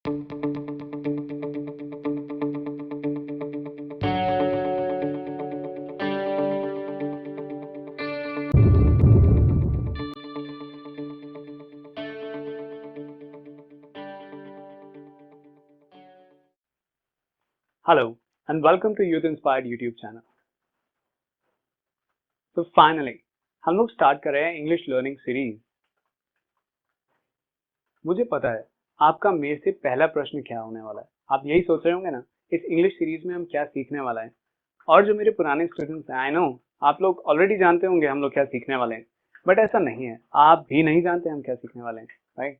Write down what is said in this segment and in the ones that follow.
Hello and welcome to Youth Inspired YouTube channel. तो finally हम लोग स्टार्ट कर रहे हैं इंग्लिश लर्निंग सीरीज। मुझे पता है आपका मेरे से पहला प्रश्न क्या होने वाला है। आप यही सोच रहे होंगे ना, इस इंग्लिश सीरीज में हम क्या सीखने वाला है। और जो मेरे पुराने स्टूडेंट्स हैं, आई नो आप लोग ऑलरेडी जानते होंगे हम लोग क्या सीखने वाले हैं, बट ऐसा नहीं है, आप भी नहीं जानते हम क्या सीखने वाले हैं। राइट,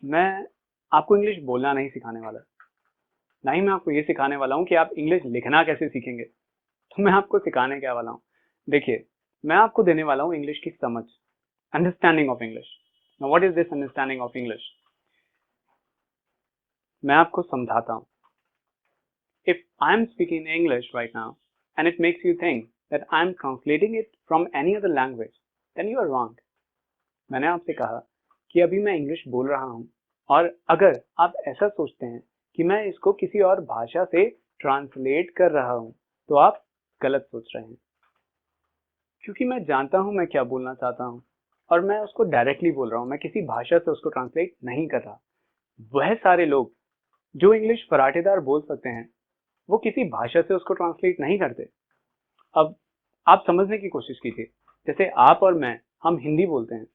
मैं आपको इंग्लिश बोलना नहीं सिखाने वाला, ना ही मैं आपको ये सिखाने वाला हूँ कि आप इंग्लिश लिखना कैसे सीखेंगे। तो मैं आपको सिखाने क्या वाला हूँ, देखिए मैं आपको देने वाला हूँ इंग्लिश की समझ, understanding of English. Now what is this understanding of English? मैं आपको समझाता हूँ। If I am speaking English right now and it makes you think that I am translating it from any other language, then you are wrong. मैंने आपसे कहा कि अभी मैं इंग्लिश बोल रहा हूँ, और अगर आप ऐसा सोचते हैं कि मैं इसको किसी और भाषा से ट्रांसलेट कर रहा हूँ, तो आप गलत सोच रहे हैं। क्योंकि मैं जानता हूं मैं क्या बोलना चाहता हूं, और मैं उसको डायरेक्टली बोल रहा हूं, मैं किसी भाषा से उसको ट्रांसलेट नहीं कर रहा। वह सारे लोग जो इंग्लिश फराटेदार बोल सकते हैं, वो किसी भाषा से उसको ट्रांसलेट नहीं करते। अब आप समझने की कोशिश कीजिए, जैसे आप और मैं, हम हिंदी बोलते हैं,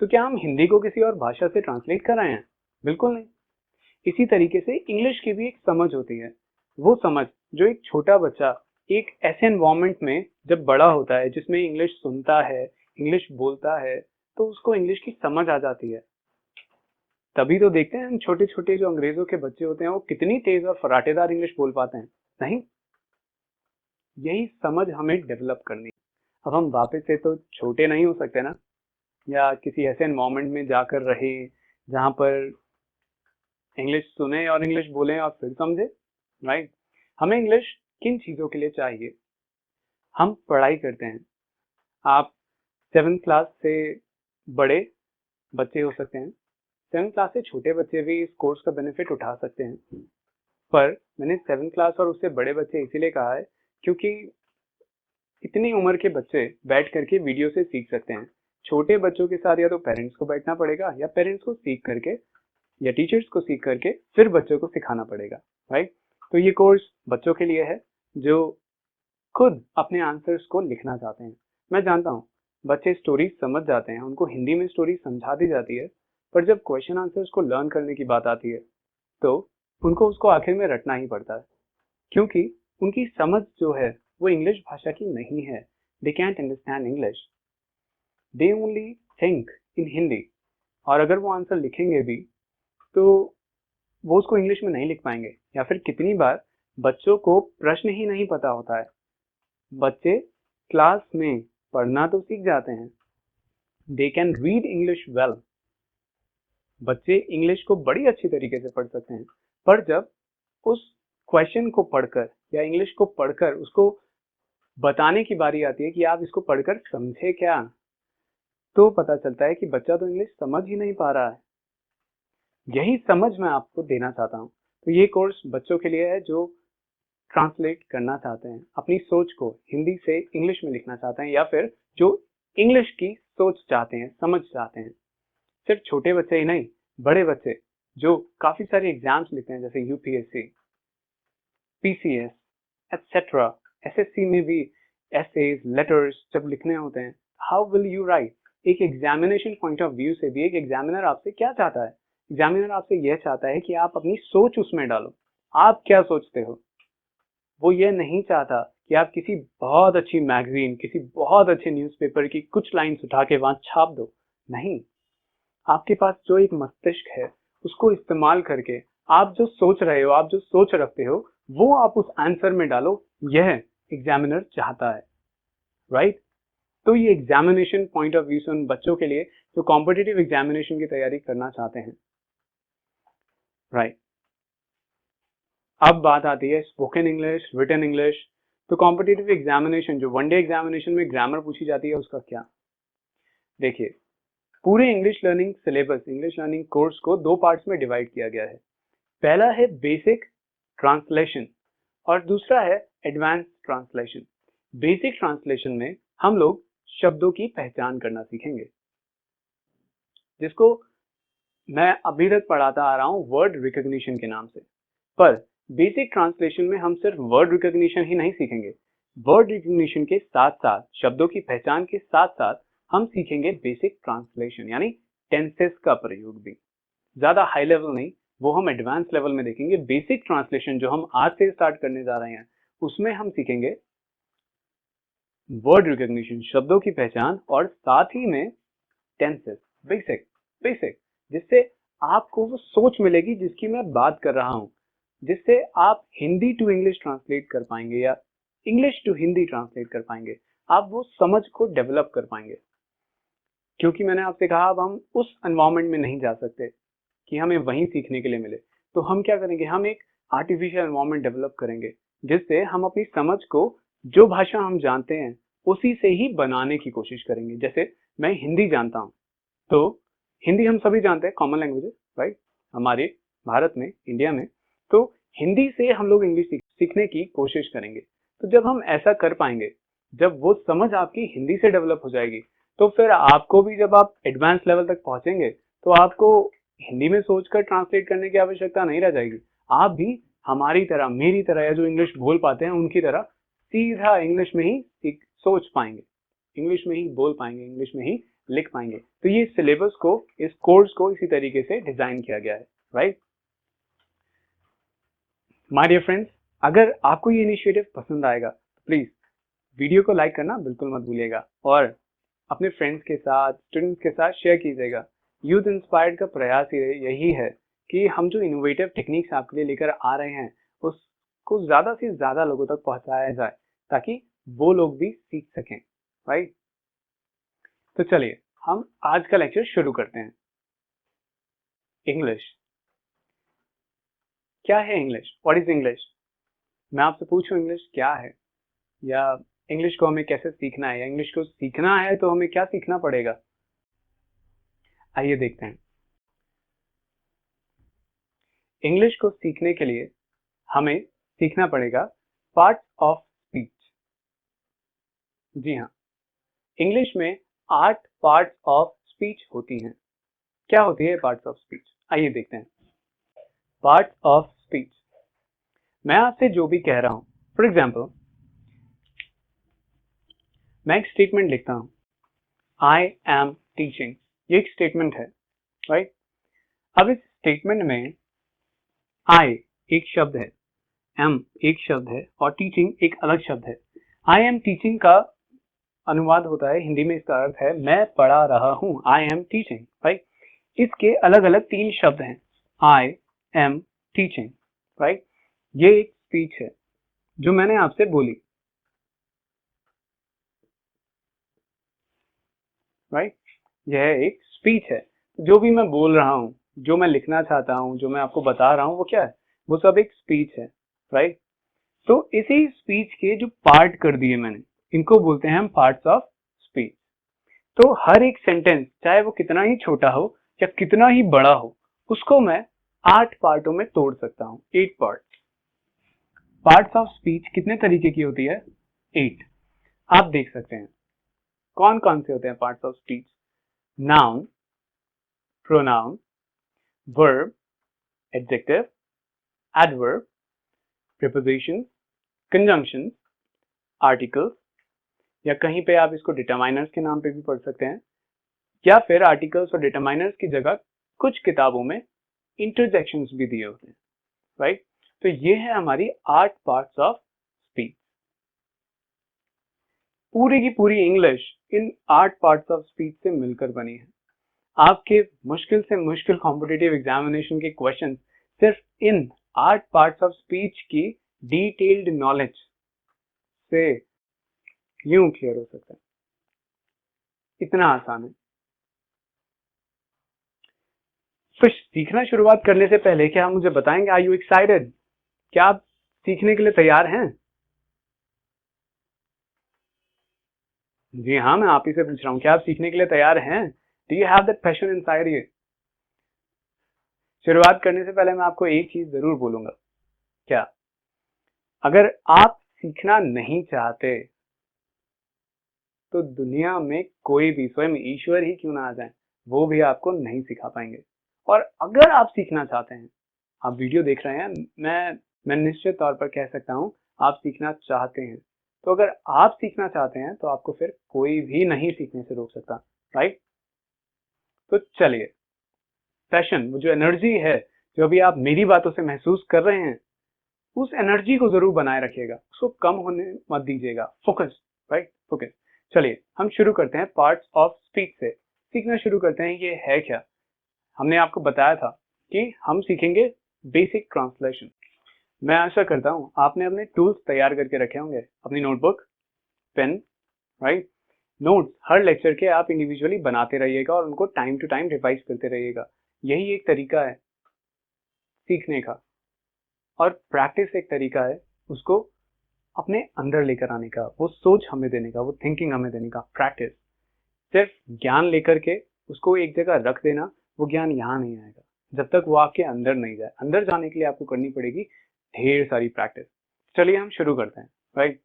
तो क्या हम हिंदी को किसी और भाषा से ट्रांसलेट कर रहे हैं? बिल्कुल नहीं। इसी तरीके से इंग्लिश की भी एक समझ होती है, वो समझ जो एक छोटा बच्चा एक ऐसे एनवायरनमेंट में जब बड़ा होता है जिसमें इंग्लिश सुनता है, इंग्लिश बोलता है, तो उसको इंग्लिश की समझ आ जाती है। तभी तो देखते हैं हम छोटे छोटे जो अंग्रेजों के बच्चे होते हैं, वो कितनी तेज और फराटेदार इंग्लिश बोल पाते हैं। नहीं, यही समझ हमें डेवलप करनी है। अब हम वापस से तो छोटे नहीं हो सकते ना, या किसी ऐसे एनवायरनमेंट में जाकर रहे जहां पर इंग्लिश सुने और इंग्लिश बोले और फिर समझे। राइट, हमें इंग्लिश किन चीजों के लिए चाहिए? हम पढ़ाई करते हैं। आप 7th क्लास से बड़े बच्चे हो सकते हैं, 7th क्लास से छोटे बच्चे भी इस कोर्स का बेनिफिट उठा सकते हैं। पर मैंने 7th क्लास और उससे बड़े बच्चे इसीलिए कहा है क्योंकि इतनी उम्र के बच्चे बैठ करके वीडियो से सीख सकते हैं। छोटे बच्चों के साथ या तो पेरेंट्स को बैठना पड़ेगा, या पेरेंट्स को सीख करके या टीचर्स को सीख करके फिर बच्चों को सिखाना पड़ेगा। राइट, तो ये कोर्स बच्चों के लिए है जो खुद अपने आंसर्स को लिखना चाहते हैं। मैं जानता हूँ बच्चे स्टोरी समझ जाते हैं, उनको हिंदी में स्टोरी समझा दी जाती है, पर जब क्वेश्चन आंसर्स को लर्न करने की बात आती है तो उनको उसको आखिर में रटना ही पड़ता है, क्योंकि उनकी समझ जो है वो इंग्लिश भाषा की नहीं है। They can't understand English, they only think in Hindi. और अगर वो आंसर लिखेंगे भी तो वो उसको इंग्लिश में नहीं लिख पाएंगे, या फिर कितनी बार बच्चों को प्रश्न ही नहीं पता होता है। बच्चे क्लास में पढ़ना तो सीख जाते हैं, they can read English well, बच्चे इंग्लिश को बड़ी अच्छी तरीके से पढ़ सकते हैं, पर जब उस क्वेश्चन को पढ़कर या इंग्लिश को पढ़कर उसको बताने की बारी आती है कि आप इसको पढ़कर समझे क्या, तो पता चलता है कि बच्चा तो इंग्लिश समझ ही नहीं पा रहा है। यही समझ मैं आपको देना चाहता हूँ। तो ये कोर्स बच्चों के लिए है जो ट्रांसलेट करना चाहते हैं, अपनी सोच को हिंदी से इंग्लिश में लिखना चाहते हैं, या फिर जो इंग्लिश की सोच चाहते हैं, समझ चाहते हैं। सिर्फ छोटे बच्चे ही नहीं, बड़े बच्चे जो काफी सारे एग्जाम्स लिखते हैं, जैसे यूपीएससी, पीसीएस एटसेट्रा, एसएससी में भी एसेज, लेटर्स जब लिखने होते हैं, हाउ विल यू राइट? एक एग्जामिनेशन पॉइंट ऑफ व्यू से भी एक एग्जामिनर आपसे क्या चाहता है? एग्जामिनर आपसे यह चाहता है कि आप अपनी सोच उसमें डालो। आप क्या सोचते हो? वो ये नहीं चाहता कि आप किसी बहुत अच्छी मैगजीन, किसी बहुत अच्छे न्यूज़पेपर की कुछ लाइन्स उठा के वहां छाप दो। नहीं, आपके पास जो एक मस्तिष्क है उसको इस्तेमाल करके आप जो सोच रहे हो, आप जो सोच रखते हो, वो आप उस आंसर में डालो। यह एग्जामिनर चाहता है। राइट, तो ये एग्जामिनेशन पॉइंट ऑफ व्यू से उन बच्चों के लिए जो कॉम्पिटिटिव एग्जामिनेशन की तैयारी करना चाहते हैं। राइट, अब बात आती है स्पोकन इंग्लिश, रिटन इंग्लिश। तो कॉम्पिटिटिव एग्जामिनेशन, जो वनडे एग्जामिनेशन में ग्रामर पूछी जाती है, उसका क्या? देखिए, पूरे English learning syllabus, English learning course को दो पार्ट्स में डिवाइड किया गया है। पहला है बेसिक ट्रांसलेशन और दूसरा है एडवांस ट्रांसलेशन। बेसिक ट्रांसलेशन में हम लोग शब्दों की पहचान करना सीखेंगे, जिसको मैं अभी तक पढ़ाता आ रहा हूं वर्ड रिकॉग्निशन के नाम से। पर बेसिक ट्रांसलेशन में हम सिर्फ वर्ड रिकॉग्निशन ही नहीं सीखेंगे, वर्ड रिकॉग्निशन के साथ साथ, शब्दों की पहचान के साथ साथ हम सीखेंगे बेसिक ट्रांसलेशन यानी टेंसेस का प्रयोग भी। ज्यादा हाई लेवल नहीं, वो हम एडवांस लेवल में देखेंगे। बेसिक ट्रांसलेशन जो हम आज से स्टार्ट करने जा रहे हैं, उसमें हम सीखेंगे वर्ड रिकॉग्निशन, शब्दों की पहचान, और साथ ही में टेंसेस, बेसिक, जिससे आपको वो सोच मिलेगी जिसकी मैं बात कर रहा हूं, जिससे आप हिंदी टू इंग्लिश ट्रांसलेट कर पाएंगे या इंग्लिश टू हिंदी ट्रांसलेट कर पाएंगे। आप वो समझ को डेवलप कर पाएंगे, क्योंकि मैंने आपसे कहा अब हम उस एनवायरनमेंट में नहीं जा सकते कि हमें वहीं सीखने के लिए मिले। तो हम क्या करेंगे, हम एक आर्टिफिशियल एनवायरनमेंट डेवलप करेंगे, जिससे हम अपनी समझ को, जो भाषा हम जानते हैं उसी से ही बनाने की कोशिश करेंगे। जैसे मैं हिंदी जानता हूं, तो हिंदी हम सभी जानते हैं, कॉमन लैंग्वेज है, राइट, हमारे भारत में, इंडिया में। तो हिंदी से हम लोग इंग्लिश सीखने की कोशिश करेंगे। तो जब हम ऐसा कर पाएंगे, जब वो समझ आपकी हिंदी से डेवलप हो जाएगी, तो फिर आपको भी जब आप एडवांस लेवल तक पहुंचेंगे तो आपको हिंदी में सोचकर ट्रांसलेट करने की आवश्यकता नहीं रह जाएगी। आप भी हमारी तरह, मेरी तरह, या जो इंग्लिश बोल पाते हैं उनकी तरह सीधा इंग्लिश में ही सोच पाएंगे, इंग्लिश में ही बोल पाएंगे, इंग्लिश में ही लिख पाएंगे। तो ये सिलेबस को, इस कोर्स को इसी तरीके से डिजाइन किया गया है, राइट। माय डियर फ्रेंड्स, अगर आपको ये इनिशिएटिव पसंद आएगा तो प्लीज वीडियो को लाइक करना बिल्कुल मत भूलिएगा और अपने फ्रेंड्स के साथ, स्टूडेंट्स के साथ शेयर कीजिएगा। यूथ इंस्पायर्ड का प्रयास यही है कि हम जो इनोवेटिव टेक्निक्स आपके लिए लेकर आ रहे हैं, उसको ज्यादा से ज्यादा लोगों तक पहुंचाया जाए, ताकि वो लोग भी सीख सकें, राइट। तो चलिए हम आज का लेक्चर शुरू करते हैं। इंग्लिश क्या है? English, what is English? मैं आपसे पूछूं इंग्लिश क्या है, या इंग्लिश को हमें कैसे सीखना है, या इंग्लिश को सीखना है तो हमें क्या सीखना पड़ेगा? आइए देखते हैं। इंग्लिश को सीखने के लिए हमें सीखना पड़ेगा पार्ट्स ऑफ स्पीच। जी हाँ, इंग्लिश में 8 पार्ट्स ऑफ स्पीच होती हैं। क्या होती है पार्ट्स ऑफ स्पीच? आइए देखते हैं। पार्ट्स ऑफ स्पीच, मैं आपसे जो भी कह रहा हूं, फॉर एग्जाम्पल मैं एक स्टेटमेंट लिखता हूं, आई एम टीचिंग, ये एक स्टेटमेंट है, राइट। अब इस स्टेटमेंट में आई एक शब्द है, एम एक शब्द है और टीचिंग एक अलग शब्द है। आई एम टीचिंग का अनुवाद होता है हिंदी में, इसका अर्थ है मैं पढ़ा रहा हूं, आई एम टीचिंग, राइट। इसके अलग अलग 3 शब्द हैं, आई एम टीचिंग, राइट। ये एक स्पीच है जो मैंने आपसे बोली, राइट। यह एक स्पीच है, जो भी मैं बोल रहा हूं, जो मैं लिखना चाहता हूं, जो मैं आपको बता रहा हूं, वो क्या है? वो सब एक स्पीच है, राइट। तो इसी स्पीच के जो पार्ट कर दिए मैंने, इनको बोलते हैं हम पार्ट्स ऑफ स्पीच। तो हर एक सेंटेंस, चाहे वो कितना ही छोटा हो या कितना ही बड़ा हो, उसको मैं 8 पार्टों में तोड़ सकता हूं, 8 पार्ट्स। पार्ट्स ऑफ स्पीच कितने तरीके की होती है? 8। आप देख सकते हैं कौन कौन से होते हैं parts of speech. Noun, pronoun, verb, adjective, adverb, preposition, conjunction, articles, या कहीं पे आप इसको डिटरमाइनर्स के नाम पे भी पढ़ सकते हैं, या फिर आर्टिकल्स और डिटरमाइनर्स की जगह कुछ किताबों में इंटरजेक्शंस भी दिए होते हैं, राइट। तो ये है हमारी 8 पार्ट्स ऑफ स्पीच। पूरी की पूरी English in 8 parts of speech से मिलकर बनी है। आपके मुश्किल से मुश्किल कॉम्पिटिटिव एग्जामिनेशन के क्वेश्चन सिर्फ इन 8 पार्ट्स ऑफ स्पीच की डिटेल्ड नॉलेज से यूं क्लियर हो सकता है, इतना आसान है। तो सीखना शुरुआत करने से पहले क्या आप मुझे बताएंगे, आर यू एक्साइटेड? क्या आप सीखने के लिए तैयार हैं? जी हाँ, मैं आप ही से पूछ रहा हूँ, क्या आप सीखने के लिए तैयार हैं? Do you have that passion inside you? शुरुआत करने से पहले मैं आपको एक चीज जरूर बोलूंगा, क्या? अगर आप सीखना नहीं चाहते तो दुनिया में कोई भी, स्वयं ईश्वर ही क्यों ना आ जाए, वो भी आपको नहीं सिखा पाएंगे। और अगर आप सीखना चाहते हैं, आप वीडियो देख रहे हैं, मैं निश्चित तौर पर कह सकता हूं आप सीखना चाहते हैं। तो अगर आप सीखना चाहते हैं तो आपको फिर कोई भी नहीं सीखने से रोक सकता, राइट? तो चलिए, पैशन, वो जो एनर्जी है जो अभी आप मेरी बातों से महसूस कर रहे हैं, उस एनर्जी को जरूर बनाए रखिएगा, उसको कम होने मत दीजिएगा। Focus, right? फोकस। चलिए हम शुरू करते हैं पार्ट्स ऑफ स्पीच से। सीखना शुरू करते हैं। ये है क्या? हमने आपको बताया था कि हम सीखेंगे बेसिक ट्रांसलेशन। मैं आशा करता हूं आपने अपने टूल्स तैयार करके रखे होंगे, अपनी नोटबुक, पेन, राइट? नोट्स हर लेक्चर के आप इंडिविजुअली बनाते रहिएगा और उनको टाइम टू टाइम रिवाइज करते रहिएगा। यही एक तरीका है सीखने का, और प्रैक्टिस एक तरीका है उसको अपने अंदर लेकर आने का, वो सोच हमें देने का, वो थिंकिंग हमें देने का। प्रैक्टिस, सिर्फ ज्ञान लेकर के उसको एक जगह रख देना, वो ज्ञान यहाँ नहीं आएगा जब तक वो आपके अंदर नहीं जाए। अंदर जाने के लिए आपको करनी पड़ेगी ढेर सारी प्रैक्टिस। चलिए हम शुरू करते हैं, right?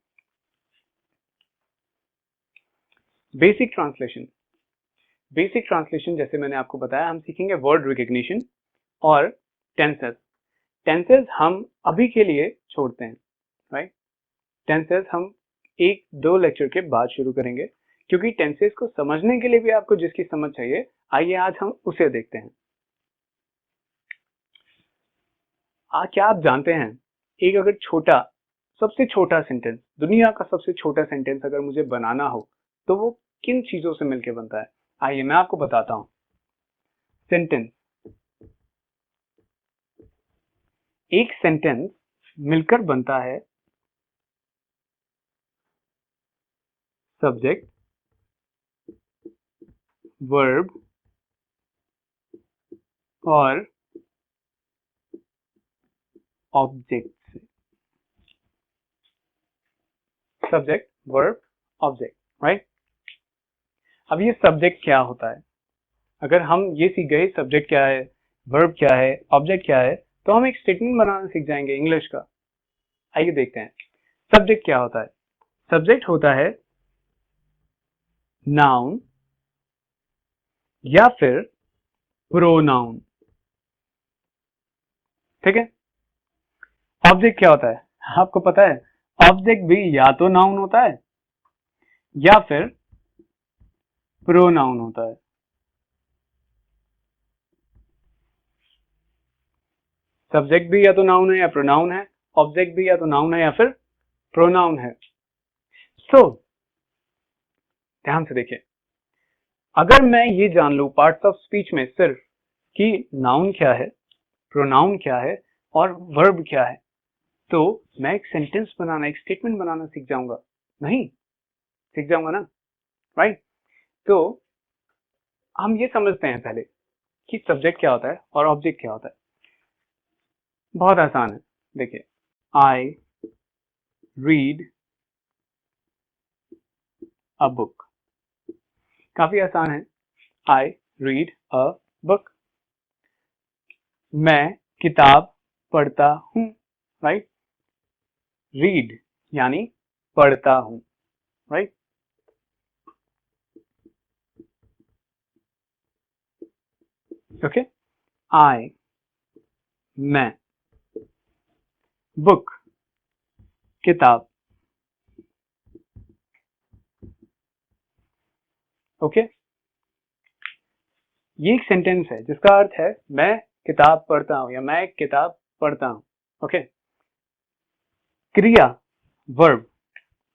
Basic translation. Basic translation जैसे मैंने आपको बताया, हम सीखेंगे वर्ड रिकग्निशन और टेंसेस। टेंसेस हम अभी के लिए छोड़ते हैं, राइट? टेंसेस हम एक दो लेक्चर के बाद शुरू करेंगे, क्योंकि टेंसेस को समझने के लिए भी आपको जिसकी समझ चाहिए, आइए आज हम उसे देखते हैं। क्या आप जानते हैं, एक अगर छोटा, सबसे छोटा सेंटेंस, दुनिया का सबसे छोटा सेंटेंस अगर मुझे बनाना हो तो वो किन चीजों से मिलकर बनता है? आइए मैं आपको बताता हूं। सेंटेंस, एक सेंटेंस मिलकर बनता है सब्जेक्ट, वर्ब और ऑब्जेक्ट से। Subject, verb, object, right? अब ये सब्जेक्ट क्या होता है? अगर हम ये सीख गए सब्जेक्ट क्या है, वर्ब क्या है, ऑब्जेक्ट क्या है, तो हम एक स्टेटमेंट बनाना सीख जाएंगे इंग्लिश का। आइए देखते हैं सब्जेक्ट क्या होता है। सब्जेक्ट होता है नाउन या फिर प्रोनाउन, ठीक है? ऑब्जेक्ट क्या होता है? आपको पता है, ऑब्जेक्ट भी या तो नाउन होता है या फिर प्रोनाउन होता है। सब्जेक्ट भी या तो नाउन है या प्रोनाउन है, ऑब्जेक्ट भी या तो नाउन है या फिर प्रोनाउन है। सो ध्यान से देखिए, अगर मैं ये जान लूं पार्ट्स ऑफ स्पीच में सिर्फ कि नाउन क्या है, प्रोनाउन क्या है और वर्ब क्या है, तो मैं एक सेंटेंस बनाना, एक स्टेटमेंट बनाना सीख जाऊंगा? नहीं, सीख जाऊंगा ना, राइट? तो हम ये समझते हैं पहले कि सब्जेक्ट क्या होता है और ऑब्जेक्ट क्या होता है। बहुत आसान है, देखिए, आई रीड अ बुक, काफी आसान है। आई रीड अ बुक, मैं किताब पढ़ता हूं, राइट? रीड यानी पढ़ता हूं, राइट? ओके, आई, मैं, बुक, किताब, ओके? ये एक सेंटेंस है जिसका अर्थ है मैं किताब पढ़ता हूं या मैं एक किताब पढ़ता हूं, ओके? क्रिया, वर्ब,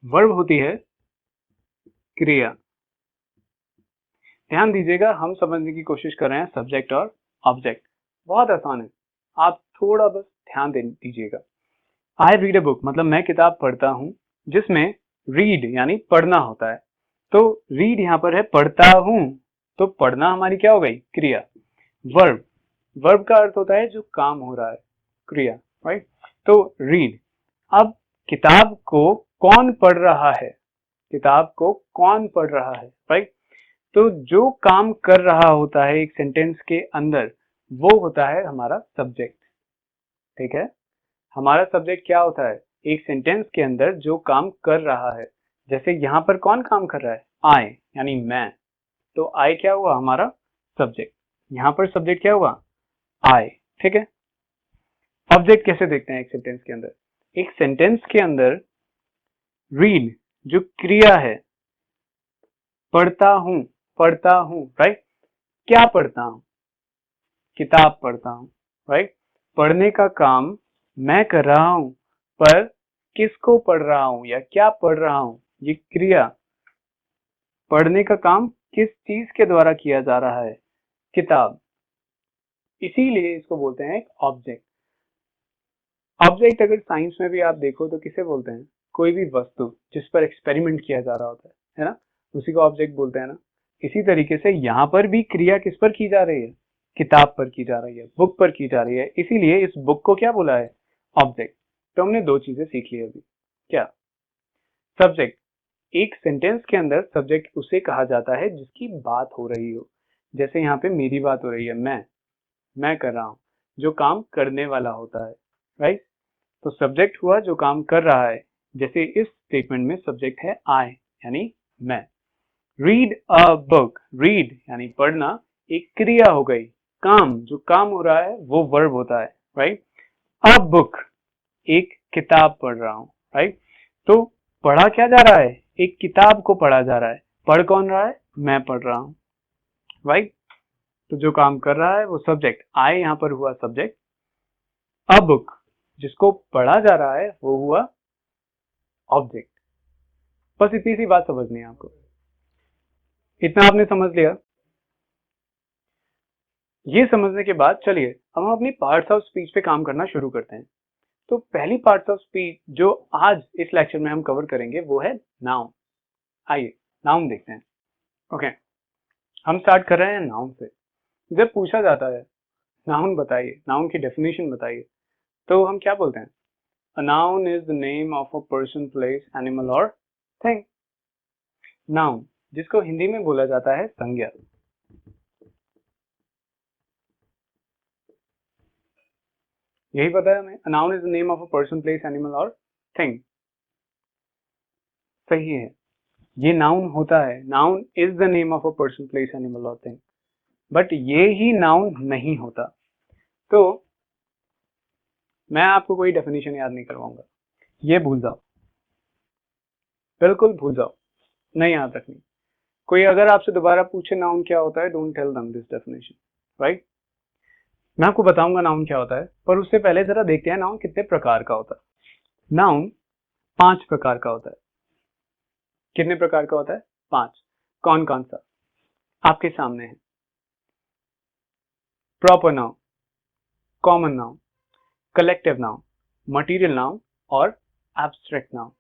वर्ब होती है क्रिया। ध्यान दीजिएगा, हम समझने की कोशिश कर रहे हैं सब्जेक्ट और ऑब्जेक्ट। बहुत आसान है, आप थोड़ा बस ध्यान दे दीजिएगा। आई रीड अ बुक मतलब मैं किताब पढ़ता हूं, जिसमें रीड यानी पढ़ना होता है। तो रीड यहां पर है पढ़ता हूं, तो पढ़ना हमारी क्या हो गई? क्रिया। वर्ब, वर्ब का अर्थ होता है जो काम हो रहा है, क्रिया, राइट? तो रीड। अब किताब को कौन पढ़ रहा है? किताब को कौन पढ़ रहा है, राइट? तो जो काम कर रहा होता है एक सेंटेंस के अंदर वो होता है हमारा सब्जेक्ट। ठीक है, हमारा सब्जेक्ट क्या होता है एक सेंटेंस के अंदर जो काम कर रहा है। जैसे यहाँ पर कौन काम कर रहा है, आई यानी मैं, तो आई क्या हुआ हमारा सब्जेक्ट। यहाँ पर सब्जेक्ट क्या हुआ, आई। ठीक है, ऑब्जेक्ट कैसे देखते हैं एक सेंटेंस के अंदर, एक सेंटेंस के अंदर रीड जो क्रिया है, पढ़ता हूं राइट, क्या पढ़ता हूं, किताब पढ़ता हूं राइट। पढ़ने का काम मैं कर रहा हूं, पर किसको पढ़ रहा हूं या क्या पढ़ रहा हूं, ये क्रिया, पढ़ने का काम किस चीज के द्वारा किया जा रहा है, किताब। इसीलिए इसको बोलते हैं एक ऑब्जेक्ट। ऑब्जेक्ट अगर साइंस में भी आप देखो तो किसे बोलते हैं, कोई भी वस्तु जिस पर एक्सपेरिमेंट किया जा रहा होता है ना, उसी को ऑब्जेक्ट बोलते हैं ना। इसी तरीके से यहाँ पर भी क्रिया किस पर की जा रही है, किताब पर की जा रही है, बुक पर की जा रही है, इसीलिए इस बुक को क्या बोला है, ऑब्जेक्ट। तो हमने दो चीजें सीख ली अभी, क्या, सब्जेक्ट, एक सेंटेंस के अंदर सब्जेक्ट उसे कहा जाता है जिसकी बात हो रही हो। जैसे यहाँ पे मेरी बात हो रही है, मैं कर रहा हूँ, जो काम करने वाला होता है राइट। तो सब्जेक्ट हुआ जो काम कर रहा है, जैसे इस स्टेटमेंट में सब्जेक्ट है आई यानी मैं। रीड अ बुक, रीड यानी पढ़ना एक क्रिया हो गई, काम जो काम हो रहा है वो वर्ब होता है राइट। अ बुक एक किताब पढ़ रहा हूं राइट। तो पढ़ा क्या जा रहा है, एक किताब को पढ़ा जा रहा है, पढ़ कौन रहा है, मैं पढ़ रहा हूं राइट। तो जो काम कर रहा है वो सब्जेक्ट, आई यहां पर हुआ सब्जेक्ट, अ बुक जिसको पढ़ा जा रहा है वो हुआ ऑब्जेक्ट। बस इतनी सी बात समझनी है आपको, इतना आपने समझ लिया। ये समझने के बाद चलिए हम अपनी पार्ट्स ऑफ स्पीच पे काम करना शुरू करते हैं। तो पहली पार्ट्स ऑफ स्पीच जो आज इस लेक्चर में हम कवर करेंगे वो है नाउन। आइए नाउन देखते हैं। ओके, हम स्टार्ट कर रहे हैं नाउन से। जब पूछा जाता है नाउन बताइए, नाउन की डेफिनेशन बताइए, तो हम क्या बोलते हैं, a noun is the name of a person, place, animal और थिंग। नाउन जिसको हिंदी में बोला जाता है संज्ञा। यही पता है हमें, noun is the name of a person, place, animal और थिंग। सही है, ये नाउन होता है, noun is the name of a person, place, animal और थिंग, बट ये ही नाउन नहीं होता। तो मैं आपको कोई डेफिनेशन याद नहीं करवाऊंगा, ये भूल जाओ, बिल्कुल भूल जाओ, नहीं याद रखनी। कोई अगर आपसे दोबारा पूछे नाउन क्या होता है, don't tell them this definition right. मैं आपको बताऊंगा नाउन क्या होता है, पर उससे पहले जरा देखते हैं नाउन कितने प्रकार का होता है। नाउन 5 प्रकार का होता है। कितने प्रकार का होता है, 5। कौन कौन सा, आपके सामने है। Proper noun, common noun, collective noun, material noun और एब्स्ट्रैक्ट नाउन।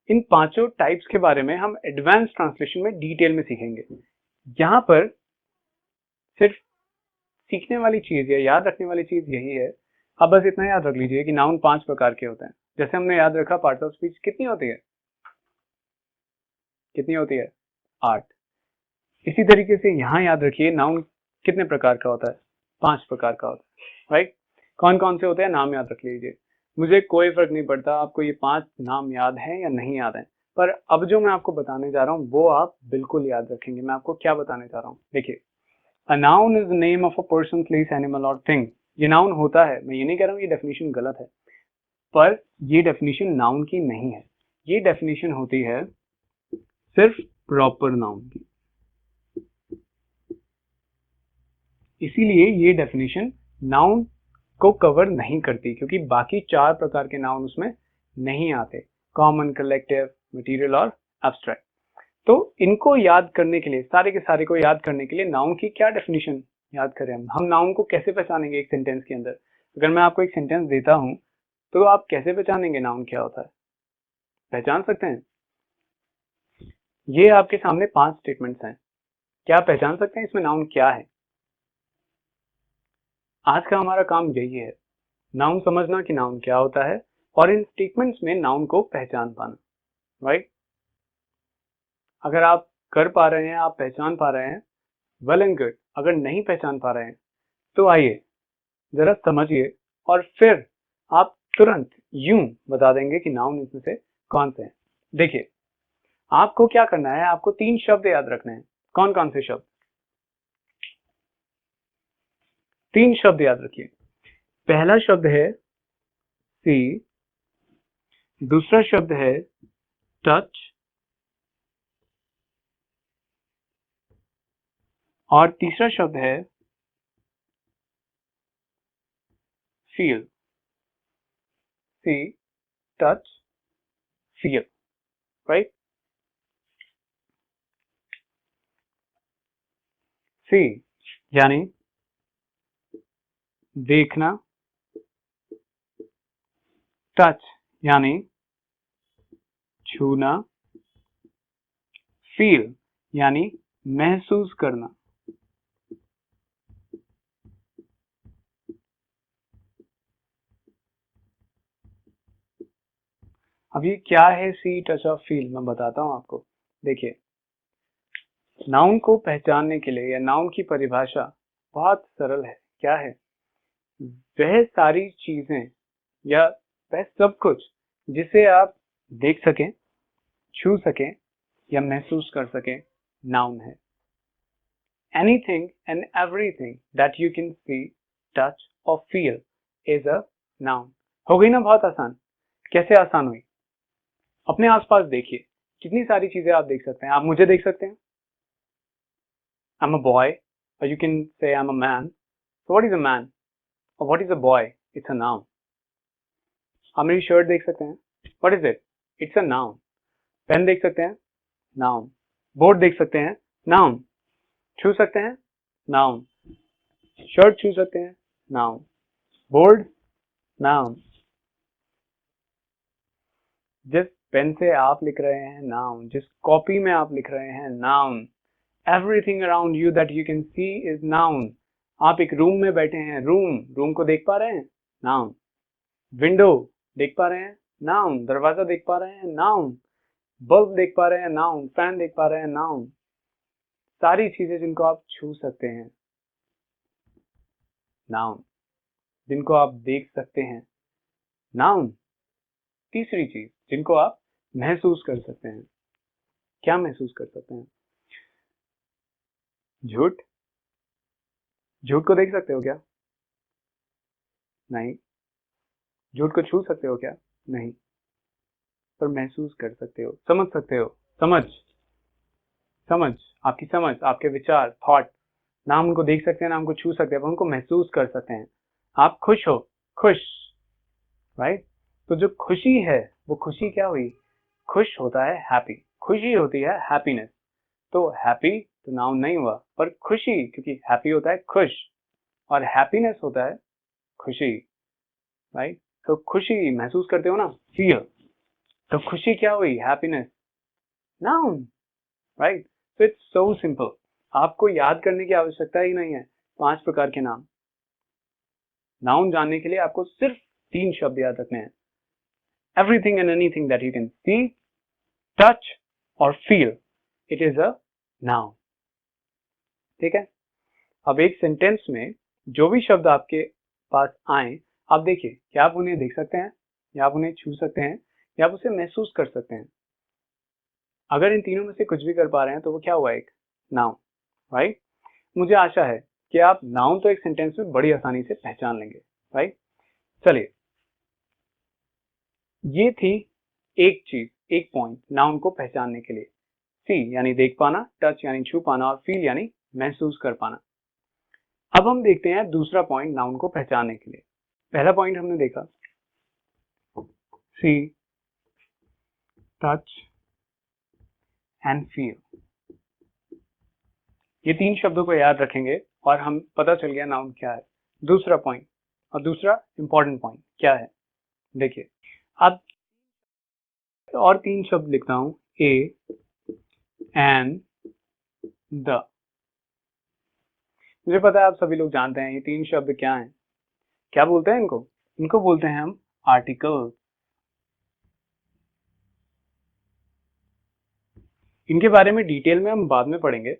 इन पांचों टाइप्स के बारे में हम एडवांस ट्रांसलेशन में डिटेल में सीखेंगे। यहाँ पर सिर्फ सीखने वाली चीज या याद रखने वाली चीज यही है, अब बस इतना याद रख लीजिए कि नाउन 5 प्रकार के होते हैं। जैसे हमने याद रखा पार्ट्स ऑफ स्पीच कितनी होती है, कितनी होती है, 8। इसी तरीके से यहाँ याद रखिए नाउन कितने प्रकार का होता है, 5 प्रकार का होता है राइट। कौन कौन से होते हैं नाम याद रख लीजिए, मुझे कोई फर्क नहीं पड़ता आपको ये 5 नाम याद है या नहीं याद है, पर अब जो मैं आपको बताने जा रहा हूँ वो आप बिल्कुल याद रखेंगे। मैं आपको क्या बताने जा रहा हूँ, देखिए, a noun is the name of a person, place, animal और थिंग। ये नाउन होता है, मैं ये नहीं कह रहा हूँ ये डेफिनेशन गलत है, पर ये डेफिनेशन नाउन की नहीं है, ये डेफिनेशन होती है सिर्फ प्रॉपर नाउन की। इसीलिए ये डेफिनेशन नाउन को कवर नहीं करती, क्योंकि बाकी 4 प्रकार के नाउन उसमें नहीं आते, कॉमन, कलेक्टिव, मटेरियल और एब्स्ट्रैक्ट। तो इनको याद करने के लिए, सारे के सारे को याद करने के लिए नाउन की क्या डेफिनेशन याद करें, हम नाउन को कैसे पहचानेंगे एक सेंटेंस के अंदर। अगर मैं आपको एक सेंटेंस देता हूं तो आप कैसे पहचानेंगे नाउन क्या होता है, पहचान सकते हैं। ये आपके सामने 5 स्टेटमेंट्स हैं, क्या आप पहचान सकते हैं इसमें नाउन क्या है। आज का हमारा काम यही है, नाउन समझना कि नाउन क्या होता है और इन स्टेटमेंट्स में नाउन को पहचान पाना राइट। अगर आप कर पा रहे हैं, आप पहचान पा रहे हैं, वेल एंड गुड। अगर नहीं पहचान पा रहे हैं तो आइए जरा समझिए और फिर आप तुरंत यूं बता देंगे कि नाउन इसमें से कौन से हैं। देखिए, आपको क्या करना है, आपको 3 शब्द याद रखने हैं। कौन कौन से शब्द? 3 शब्द याद रखिए। पहला शब्द है सी, दूसरा शब्द है टच और तीसरा शब्द है फील। सी, टच, फील, राइट? सी यानी देखना, टच यानी छूना, फील यानी महसूस करना। अब ये क्या है सी, टच और फील, मैं बताता हूं आपको। देखिए, नाउन को पहचानने के लिए या नाउन की परिभाषा बहुत सरल है। क्या है? वह सारी चीजें या वह सब कुछ जिसे आप देख सकें, छू सकें या महसूस कर सकें, नाउन है। Anything and everything that you can see, touch और फील इज अ नाउन। हो गई ना बहुत आसान? कैसे आसान हुई? अपने आसपास देखिए, कितनी सारी चीजें आप देख सकते हैं। आप मुझे देख सकते हैं, I'm a boy, or you can say I'm a man. So what is a man? Or what is a boy? It's a noun. आप मेरी शर्ट देख सकते हैं, what is it? It's a noun. Pen देख सकते हैं, noun. Board देख सकते हैं, noun. छू सकते हैं, noun. शर्ट छू सकते हैं, noun. Board, noun. जिस पेन से आप लिख रहे हैं, noun. जिस कॉपी में आप लिख रहे हैं, noun. Everything around you that you can see is noun. आप एक रूम में बैठे हैं, रूम को देख पा रहे हैं, noun. विंडो देख पा रहे हैं, नाउन। दरवाजा देख पा रहे हैं, नाउन। बल्ब देख पा रहे हैं, नाउन। फैन देख पा रहे हैं, नाउन। सारी चीजें जिनको आप छू सकते हैं, नाउन। जिनको आप देख सकते हैं, नाउन। तीसरी चीज जिनको आप महसूस कर सकते हैं। क्या महसूस कर सकते हैं? झूठ। झूठ को देख सकते हो क्या? नहीं। झूठ को छू सकते हो क्या? नहीं। पर महसूस कर सकते हो, समझ सकते हो। समझ, समझ, आपकी समझ, आपके विचार, थॉट। ना हम उनको देख सकते हैं, ना हमको छू सकते हैं, पर उनको महसूस कर सकते हैं। आप खुश हो, खुश, राइट? तो जो खुशी है, वो खुशी क्या हुई? खुश होता है हैप्पी, खुशी होती है हैप्पीनेस। तो हैप्पी तो नाउन नहीं हुआ, पर खुशी, क्योंकि हैप्पी होता है खुश और हैप्पीनेस होता है खुशी, राइट? तो खुशी महसूस करते हो ना, फील। तो खुशी क्या हुई? Happiness, noun, right? तो इट्स सो सिंपल। आपको याद करने की आवश्यकता ही नहीं है 5 प्रकार के नाम। नाउन जानने के लिए आपको सिर्फ 3 शब्द याद रखने हैं। Everything and anything that you can see, touch और feel, it is a noun. ठीक है? अब एक सेंटेंस में जो भी शब्द आपके पास आए, आप देखिए, क्या आप उन्हें देख सकते हैं, या आप उन्हें छू सकते हैं, या आप उसे महसूस कर सकते हैं। अगर इन तीनों में से कुछ भी कर पा रहे हैं तो वो क्या हुआ? एक नाउन, राइट? मुझे आशा है कि आप नाउन तो एक सेंटेंस में बड़ी आसानी से पहचान लेंगे, राइट? चलिए, ये थी एक चीज, एक पॉइंट नाउन को पहचानने के लिए। सी यानी देख पाना, टच यानी छू पाना और फील यानी महसूस कर पाना। अब हम देखते हैं दूसरा पॉइंट नाउन को पहचानने के लिए। पहला पॉइंट हमने देखा सी, टच एंड फील। ये 3 शब्दों को याद रखेंगे और हम पता चल गया नाउन क्या है। दूसरा पॉइंट, और दूसरा इंपॉर्टेंट पॉइंट क्या है? देखिए, अब और 3 शब्द लिखता हूं, ए एंड द। मुझे पता है आप सभी लोग जानते हैं ये 3 शब्द क्या हैं। क्या बोलते हैं इनको? इनको बोलते हैं हम आर्टिकल। इनके बारे में डिटेल में हम बाद में पढ़ेंगे,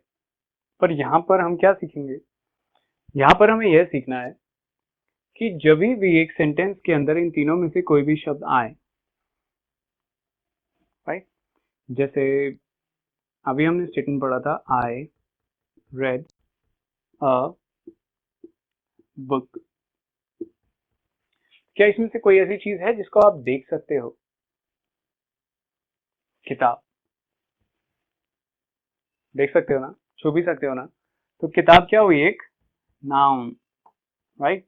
पर यहाँ पर हम क्या सीखेंगे, यहाँ पर हमें यह सीखना है कि जब भी एक सेंटेंस के अंदर इन तीनों में से कोई भी शब्द आए, राइट, जैसे अभी हमने स्टेटमेंट पढ़ा था, आई रेड अ बुक। क्या इसमें से कोई ऐसी चीज है जिसको आप देख सकते हो? किताब देख सकते हो ना, छू भी सकते हो ना, तो किताब क्या हुई? एक नाउन, राइट।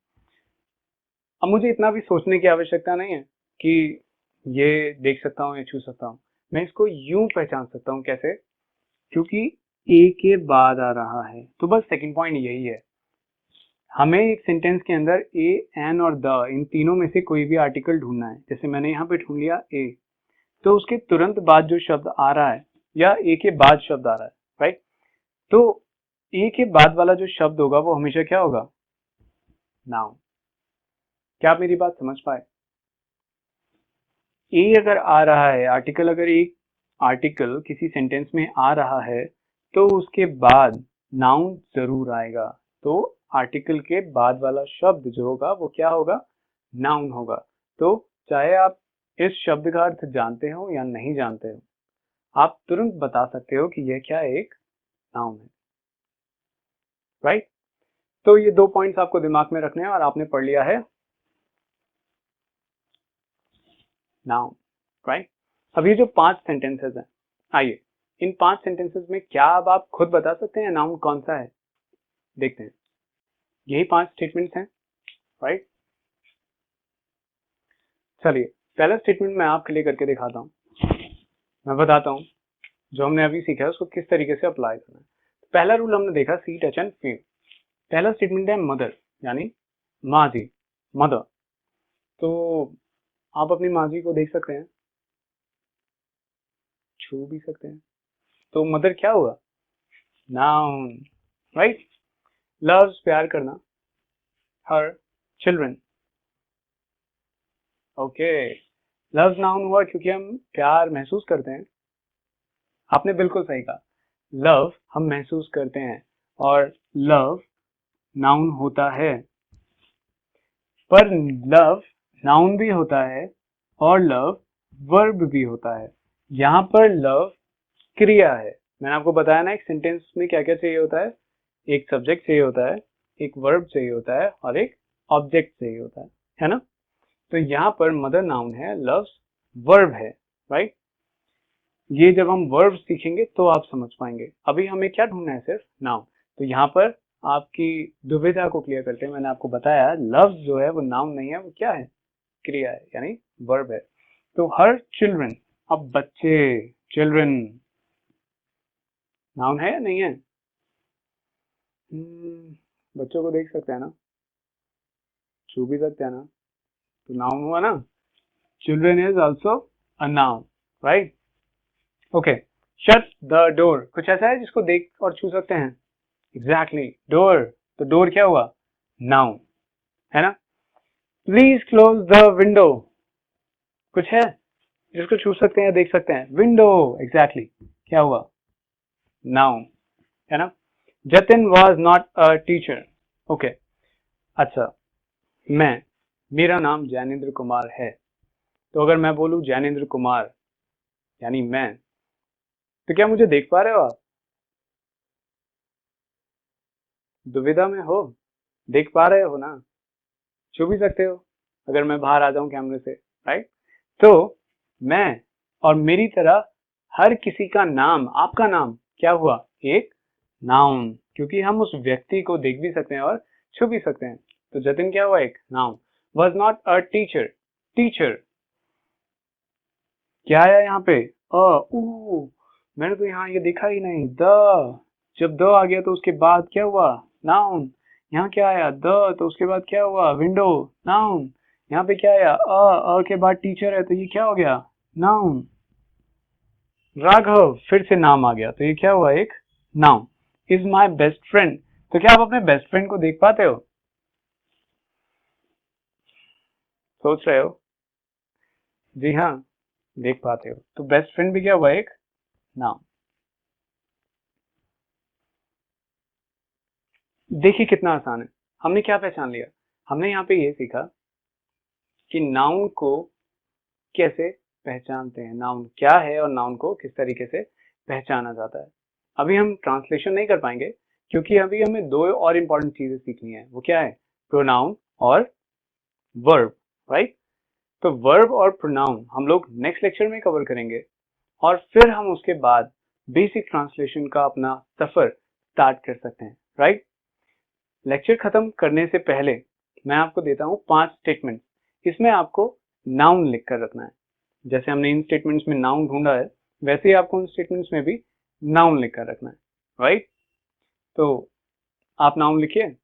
अब मुझे इतना भी सोचने की आवश्यकता नहीं है कि ये देख सकता हूँ या छू सकता हूँ, मैं इसको यूं पहचान सकता हूँ। कैसे? क्योंकि ए के बाद आ रहा है। तो बस सेकंड पॉइंट यही है, हमें एक सेंटेंस के अंदर ए, एन और द, इन तीनों में से कोई भी आर्टिकल ढूंढना है। जैसे मैंने यहाँ पे ढूंढ लिया ए, तो उसके तुरंत बाद जो शब्द आ रहा है या ए के बाद शब्द आ रहा है, राइट, तो ए के बाद वाला जो शब्द होगा वो हमेशा क्या होगा? नाउन। क्या आप मेरी बात समझ पाए? ए अगर आ रहा है, आर्टिकल, अगर एक आर्टिकल किसी सेंटेंस में आ रहा है तो उसके बाद नाउन जरूर आएगा। तो आर्टिकल के बाद वाला शब्द जो होगा वो क्या होगा? नाउन होगा। तो चाहे आप इस शब्द का अर्थ जानते हो या नहीं जानते हो, आप तुरंत बता सकते हो कि यह क्या एक नाउन है, राइट। तो ये 2 पॉइंट्स आपको दिमाग में रखने हैं और आपने पढ़ लिया है नाउन, राइट। अब ये जो 5 सेंटेंसेस हैं, आइए इन 5 सेंटेंसेस में क्या अब आप खुद बता सकते हैं नाउन कौन सा है? देखते हैं। यही 5 स्टेटमेंट्स हैं, राइट। चलिए पहला स्टेटमेंट मैं आपके लिए करके दिखाता हूँ, मैं बताता हूँ जो हमने अभी सीखा है उसको किस तरीके से अप्लाई करना है। पहला रूल हमने देखा, सी, टच एंड फील। पहला स्टेटमेंट है मदर, यानी माँ जी, मदर। तो आप अपनी माँ जी को देख सकते हैं, छू भी सकते हैं, तो मदर क्या हुआ? Noun, right. लव्स, प्यार करना, her children, okay. Loves noun हुआ क्योंकि हम प्यार महसूस करते हैं। आपने बिल्कुल सही कहा, लव हम महसूस करते हैं और लव नाउन होता है। पर लव नाउन भी होता है और लव वर्ब भी होता है। यहाँ पर लव क्रिया है। मैंने आपको बताया ना, एक सेंटेंस में क्या क्या चाहिए होता है? एक सब्जेक्ट चाहिए होता है, एक वर्ब चाहिए होता है और एक ऑब्जेक्ट चाहिए होता है ना। तो यहाँ पर मदर नाउन है, लव्स वर्ब है, राइट। ये जब हम वर्ब सीखेंगे तो आप समझ पाएंगे। अभी हमें क्या ढूंढना है? सिर्फ नाउन। तो यहाँ पर आपकी दुविधा को क्लियर करते हैं, मैंने आपको बताया लव्स जो है वो नाउन नहीं है, वो क्या है? क्रिया है, यानी वर्ब है। तो हर चिल्ड्रन, अब बच्चे, चिल्ड्रन नाउन है या नहीं है? बच्चों को देख सकते हैं ना, छू भी सकते हैं ना, तो नाउन हुआ ना। Children is also a noun, right. Okay, shut the door, कुछ ऐसा है जिसको देख और छू सकते हैं? Exactly, door. तो डोर क्या हुआ? नाउन, है ना। प्लीज क्लोज द विंडो, कुछ है जिसको छू सकते हैं, देख सकते हैं? विंडो, एग्जैक्टली, क्या हुआ? नाउन, है ना। Jatin was not a teacher, okay. अच्छा, मेरा नाम जैनेन्द्र कुमार है, तो अगर मैं बोलूं जैनेन्द्र कुमार यानी मैं, तो क्या मुझे देख पा रहे हो आप? दुविधा में हो? देख पा रहे हो ना, छू भी सकते हो अगर मैं बाहर आ जाऊं कैमरे से, राइट। तो मैं और मेरी तरह हर किसी का नाम, आपका नाम क्या हुआ? एक नाउन, क्योंकि हम उस व्यक्ति को देख भी सकते हैं और छू भी सकते हैं। तो जतिन क्या हुआ? एक noun. Was not a teacher, teacher क्या आया यहाँ पे? मैंने तो यहाँ ये देखा ही नहीं, द। जब द आ गया तो उसके बाद क्या हुआ? नाउन। यहाँ क्या आया? द, तो उसके बाद क्या हुआ? Window, noun. यहाँ पे क्या आया? के बाद टीचर है, तो ये क्या हो गया? नाउन। राघव, फिर से नाम आ गया, तो ये क्या हुआ? एक noun. Is my best friend, तो क्या आप अपने बेस्ट फ्रेंड को देख पाते हो? सोच रहे हो? जी हाँ, देख पाते हो। तो बेस्ट फ्रेंड भी क्या हुआ? एक नाउन। देखिए कितना आसान है। हमने क्या पहचान लिया? हमने यहाँ पे ये सीखा कि नाउन को कैसे पहचानते हैं, नाउन क्या है और नाउन को किस तरीके से पहचाना जाता है। अभी हम ट्रांसलेशन नहीं कर पाएंगे क्योंकि अभी हमें दो और इंपॉर्टेंट चीजें सीखनी है। वो क्या है? प्रोनाउन और वर्ब, राइट? तो वर्ब और प्रोनाउन हम लोग नेक्स्ट लेक्चर में कवर करेंगे और फिर हम उसके बाद बेसिक ट्रांसलेशन का अपना सफर स्टार्ट कर सकते हैं, राइट? लेक्चर खत्म करने से पहले मैं आपको देता हूँ 5 स्टेटमेंट। इसमें आपको नाउन लिख कर रखना है। जैसे हमने इन स्टेटमेंट्स में नाउन ढूंढा है, वैसे ही आपको उन स्टेटमेंट्स में भी नाउन लिख कर रखना है, राइट? तो आप नाउन लिखिए,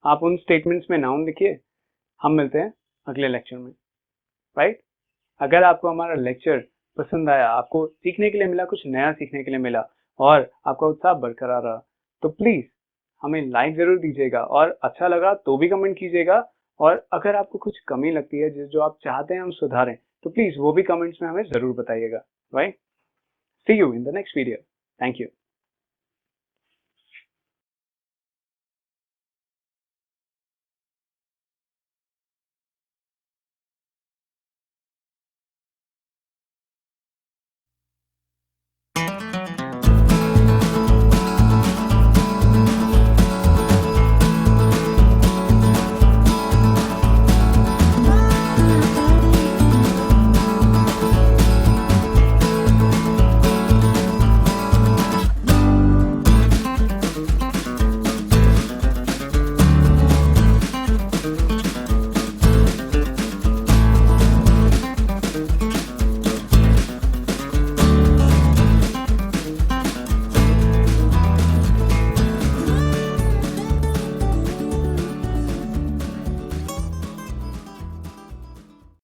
आप उन स्टेटमेंट्स में नाउन लिखिए। हम मिलते हैं अगले लेक्चर में, राइट? अगर आपको हमारा लेक्चर पसंद आया, आपको सीखने के लिए मिला, कुछ नया सीखने के लिए मिला और आपका उत्साह बरकरार रहा, तो प्लीज हमें लाइक जरूर दीजिएगा और अच्छा लगा तो भी कमेंट कीजिएगा। और अगर आपको कुछ कमी लगती है जो आप चाहते हैं हम सुधारें, तो प्लीज वो भी कमेंट्स में हमें जरूर बताइएगा, right? See you in the next video. Thank you.